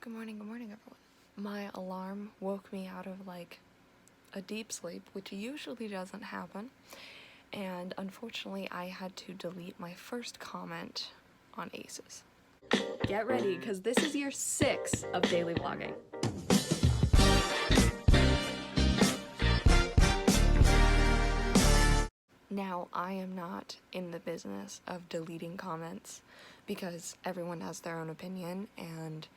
Good morning, everyone. My alarm woke me out of like a deep sleep, which usually doesn't happen, and unfortunately I had to delete my first comment on Aces. Get ready, because this is year 6 of daily vlogging. Now, I am not in the business of deleting comments because everyone has their own opinion, and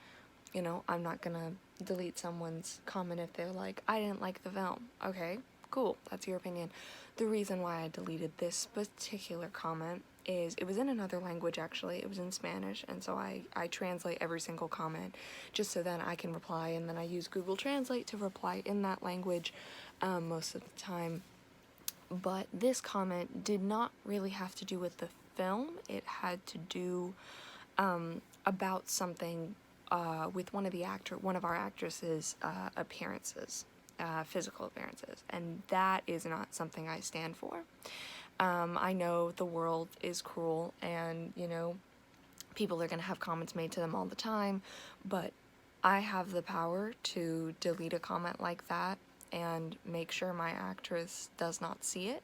you know, I'm not gonna delete someone's comment if they're like, I didn't like the film. Okay, cool, that's your opinion. The reason why I deleted this particular comment is it was in another language, actually. It was in Spanish, and so I translate every single comment just so then I can reply, and then I use Google Translate to reply in that language most of the time. But this comment did not really have to do with the film. It had to do about something with one of our actresses' appearances, physical appearances, and that is not something I stand for. I know the world is cruel, and you know, people are gonna have comments made to them all the time, but I have the power to delete a comment like that and make sure my actress does not see it.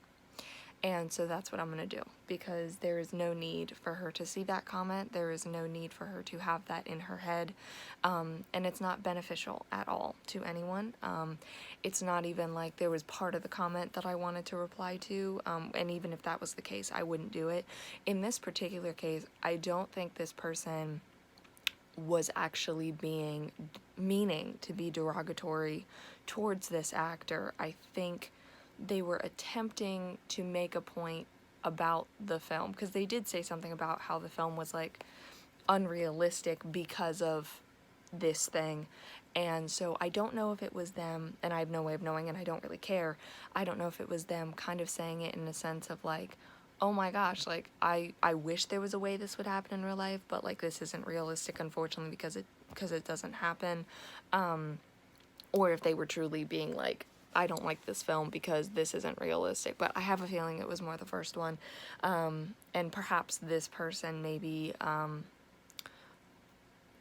And so that's what I'm gonna do, because there is no need for her to see that comment. There is no need for her to have that in her head, and it's not beneficial at all to anyone. It's not even like there was part of the comment that I wanted to reply to, and even if that was the case, I wouldn't do it. In this particular case, I don't think this person was actually meaning to be derogatory towards this actor. I think they were attempting to make a point about the film, because they did say something about how the film was like unrealistic because of this thing. And so I don't know if it was them, and I have no way of knowing, and I don't really care. I don't know if it was them kind of saying it in a sense of like, oh my gosh, like I wish there was a way this would happen in real life, but like this isn't realistic, unfortunately, because it doesn't happen. Or if they were truly being like, I don't like this film because this isn't realistic. But I have a feeling it was more the first one. And perhaps this person maybe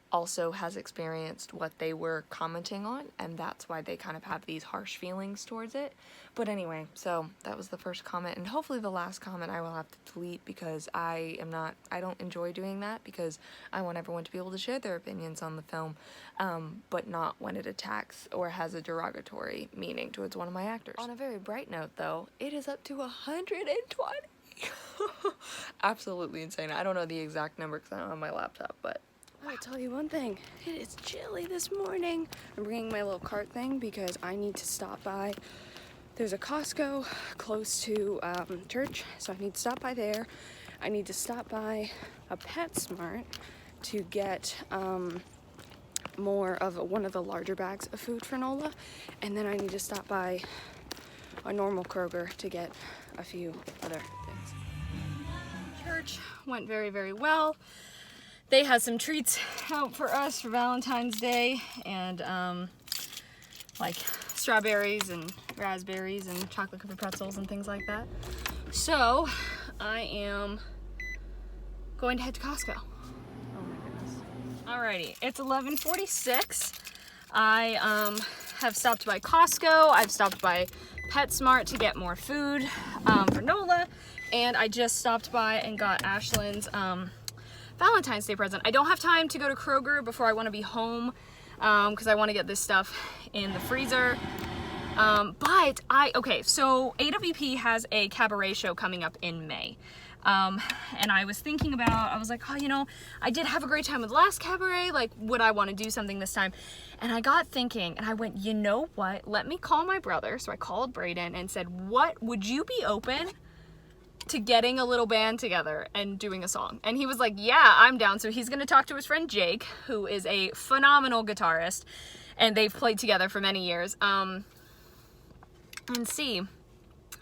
also has experienced what they were commenting on, and that's why they kind of have these harsh feelings towards it. But anyway, so that was the first comment, and hopefully the last comment I will have to delete, because I don't enjoy doing that, because I want everyone to be able to share their opinions on the film, but not when it attacks or has a derogatory meaning towards one of my actors. On a very bright note though, it is up to 120. Absolutely insane. I don't know the exact number because I don't have my laptop, but I'll tell you one thing, it is chilly this morning. I'm bringing my little cart thing because I need to stop by. There's a Costco close to church, so I need to stop by there. I need to stop by a PetSmart to get more of one of the larger bags of food for Nola, and then I need to stop by a normal Kroger to get a few other things. Church went very, very well. They had some treats out for us for Valentine's Day, and like strawberries and raspberries and chocolate covered pretzels and things like that. So I am going to head to Costco. Oh my goodness. Alrighty, it's 11:46. I have stopped by Costco. I've stopped by PetSmart to get more food for Nola, and I just stopped by and got Ashlyn's Valentine's Day present. I don't have time to go to Kroger before I want to be home, because I want to get this stuff in the freezer. Okay, so AWP has a cabaret show coming up in May. And I was thinking about, I was like, oh, you know, I did have a great time with the last cabaret, like, would I want to do something this time? And I got thinking, and I went, you know what, let me call my brother. So I called Brayden and said, what, would you be open to getting a little band together and doing a song? And he was like, yeah, I'm down. So he's going to talk to his friend Jake, who is a phenomenal guitarist, and they've played together for many years, and see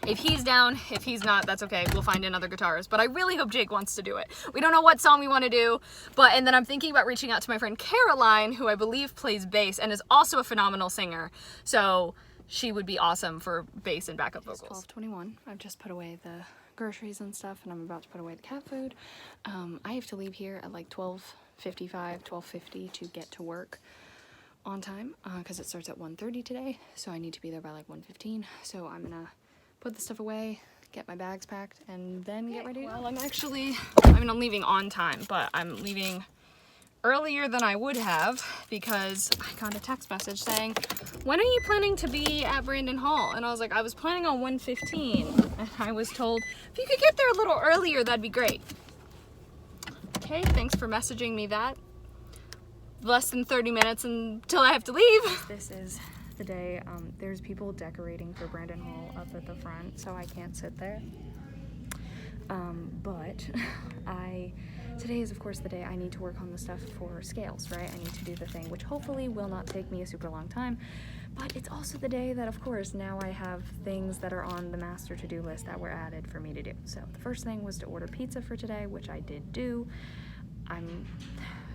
if he's down. If he's not, that's okay, we'll find another guitarist, but I really hope Jake wants to do it. We don't know what song we want to do, and then I'm thinking about reaching out to my friend Caroline, who I believe plays bass and is also a phenomenal singer, so she would be awesome for bass and backup vocals. It's 12:21. I've just put away the groceries and stuff, and I'm about to put away the cat food. I have to leave here at like 12:55, 12:50 to get to work. on time because it starts at 1:30 today, so I need to be there by like 1:15. So I'm gonna put the stuff away, get my bags packed, and then get ready to go. Well, I'm leaving on time, but I'm leaving earlier than I would have because I got a text message saying, when are you planning to be at Brandon Hall? And I was like, I was planning on 1:15, and I was told, if you could get there a little earlier, that'd be great. Okay, thanks for messaging me that. Less than 30 minutes until I have to leave. This is the day, there's people decorating for Brandon Hall up at the front, so I can't sit there. But today is of course the day I need to work on the stuff for scales, right? I need to do the thing, which hopefully will not take me a super long time, but it's also the day that of course now I have things that are on the master to-do list that were added for me to do. So the first thing was to order pizza for today, which I did do. I'm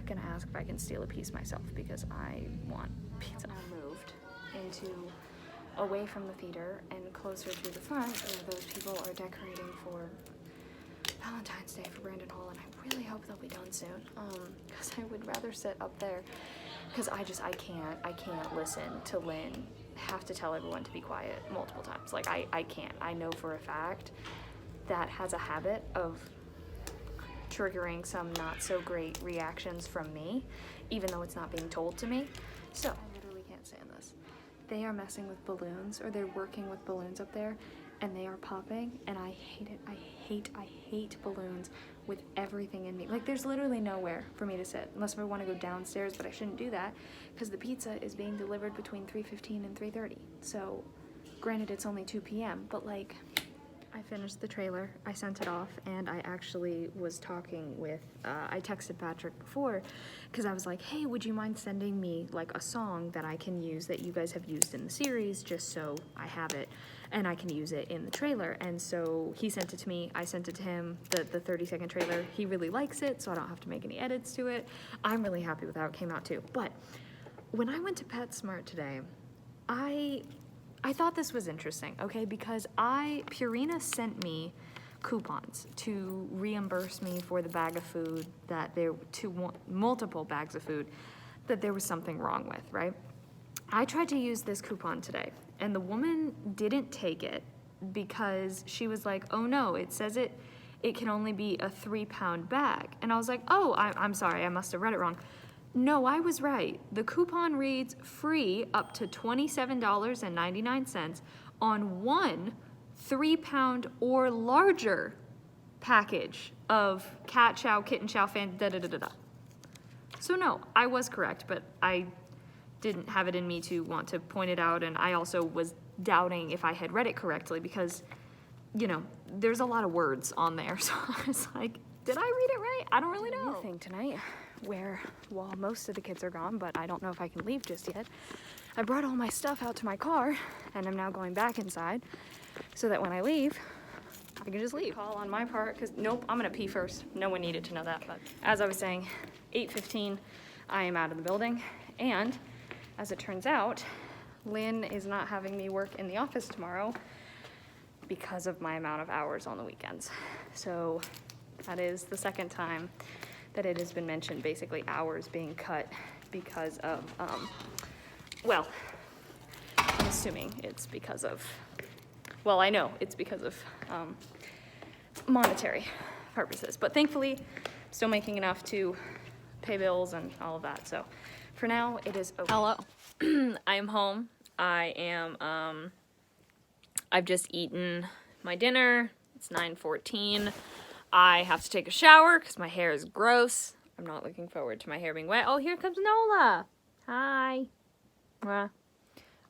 gonna ask if I can steal a piece myself because I want pizza. I moved away from the theater and closer to the front where those people are decorating for Valentine's Day for Brandon Hall, and I really hope they'll be done soon, because I would rather sit up there, because I can't listen to Lynn have to tell everyone to be quiet multiple times. Like, I can't. I know for a fact that has a habit of triggering some not so great reactions from me, even though it's not being told to me. So I literally can't stand this. They are messing with balloons, or they're working with balloons up there, and they are popping, and I hate it. I hate balloons with everything in me. Like, there's literally nowhere for me to sit, unless I want to go downstairs, but I shouldn't do that, because the pizza is being delivered between 3:15 and 3:30. So, granted, it's only 2 p.m., but like, I finished the trailer, I sent it off, and I actually was talking with, I texted Patrick before, because I was like, hey, would you mind sending me like a song that I can use that you guys have used in the series, just so I have it, and I can use it in the trailer. And so he sent it to me, I sent it to him, the 30-second trailer. He really likes it, so I don't have to make any edits to it. I'm really happy with how it came out too. But when I went to PetSmart today, I thought this was interesting, okay, because Purina sent me coupons to reimburse me for the bag of food multiple bags of food that there was something wrong with, right? I tried to use this coupon today, and the woman didn't take it because she was like, oh no, it says it can only be a 3-pound bag. And I was like, oh, I'm sorry, I must have read it wrong. No, I was right. The coupon reads free up to $27.99 on one 3-pound or larger package of cat chow, kitten chow, da-da-da-da-da. So no, I was correct, but I didn't have it in me to want to point it out, and I also was doubting if I had read it correctly because, you know, there's a lot of words on there, so I was like, did I read it right? I don't really know. Thing tonight, where, well, most of the kids are gone, but I don't know if I can leave just yet. I brought all my stuff out to my car, and I'm now going back inside, so that when I leave, I can just leave. Call on my part, because nope, I'm gonna pee first. No one needed to know that, but as I was saying, 8:15, I am out of the building, and as it turns out, Lynn is not having me work in the office tomorrow because of my amount of hours on the weekends. So that is the second time that it has been mentioned, basically hours being cut because of, well, I'm assuming it's because of, well, I know it's because of monetary purposes, but thankfully I'm still making enough to pay bills and all of that. So for now, it is okay. Hello. I am home. I am, I've just eaten my dinner. It's 9:14. I have to take a shower because my hair is gross. I'm not looking forward to my hair being wet. Oh, here comes Nola. Hi.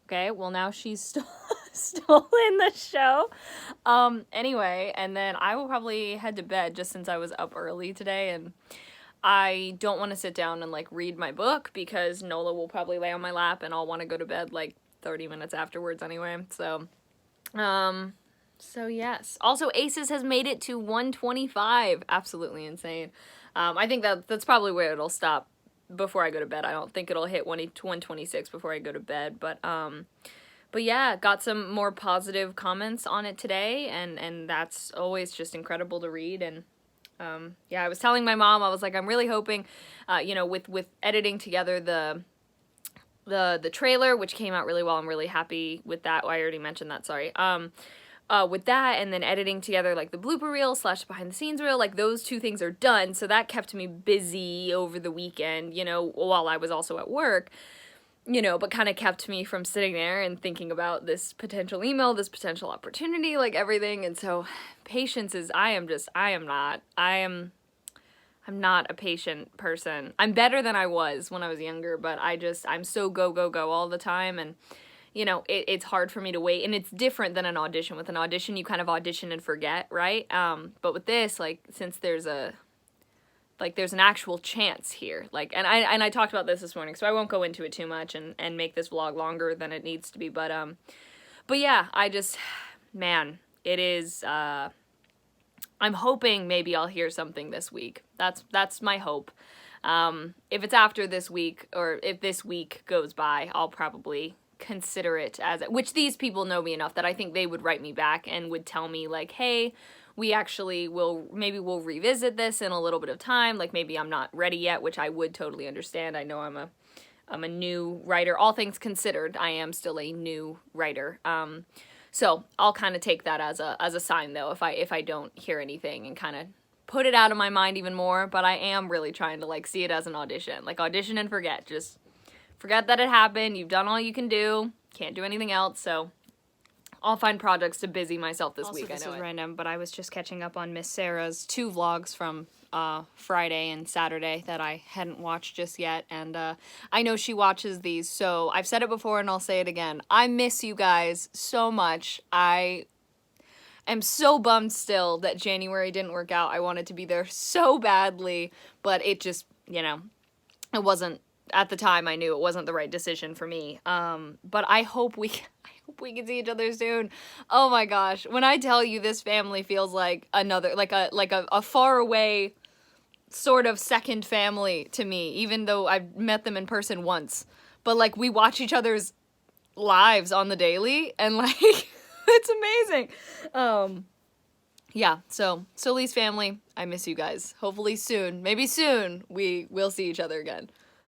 Okay, well now she's still in the show. Anyway, and then I will probably head to bed just since I was up early today, and I don't want to sit down and like read my book because Nola will probably lay on my lap and I'll want to go to bed like 30 minutes afterwards anyway. So yes. Also, Aces has made it to 125. Absolutely insane. I think that's probably where it'll stop before I go to bed. I don't think it'll hit 126 before I go to bed, but yeah, got some more positive comments on it today, and that's always just incredible to read. And yeah, I was telling my mom, I was like, I'm really hoping, you know, with editing together the the trailer, which came out really well. I'm really happy with that. Oh, I already mentioned that, sorry. With that, and then editing together like the blooper reel / behind the scenes reel, like those two things are done. So that kept me busy over the weekend, you know, while I was also at work, you know, but kind of kept me from sitting there and thinking about this potential email, this potential opportunity, like everything. And so patience is, I'm not a patient person. I'm better than I was when I was younger, but I'm so go, go, go all the time. And, you know, it's hard for me to wait. And it's different than an audition. With an audition, you kind of audition and forget, right? But with this, like, since there's an actual chance here. Like, and I talked about this morning, so I won't go into it too much and make this vlog longer than it needs to be. But yeah, man, it is, I'm hoping maybe I'll hear something this week. That's my hope. If it's after this week, or if this week goes by, I'll probably consider it as, which these people know me enough that I think they would write me back and would tell me like, hey, we actually we'll revisit this in a little bit of time. Like, maybe I'm not ready yet, which I would totally understand. I know I'm a new writer. All things considered, I am still a new writer. So I'll kind of take that as a sign, though, if I don't hear anything, and kind of put it out of my mind even more. But I am really trying to, like, see it as an audition. Like, audition and forget. Just forget that it happened. You've done all you can do. Can't do anything else. So I'll find projects to busy myself this week. This is random, but I was just catching up on Miss Sarah's 2 vlogs from Friday and Saturday that I hadn't watched just yet, and I know she watches these, so I've said it before and I'll say it again. I miss you guys so much. I am so bummed still that January didn't work out. I wanted to be there so badly, but it just, you know, it wasn't, at the time I knew it wasn't the right decision for me. But I hope we can see each other soon. Oh my gosh. When I tell you, this family feels like another, like a far away sort of second family to me, even though I've met them in person once. But like, we watch each other's lives on the daily, and like, it's amazing. Yeah, so Lee's family, I miss you guys. Hopefully soon, maybe soon, we will see each other again.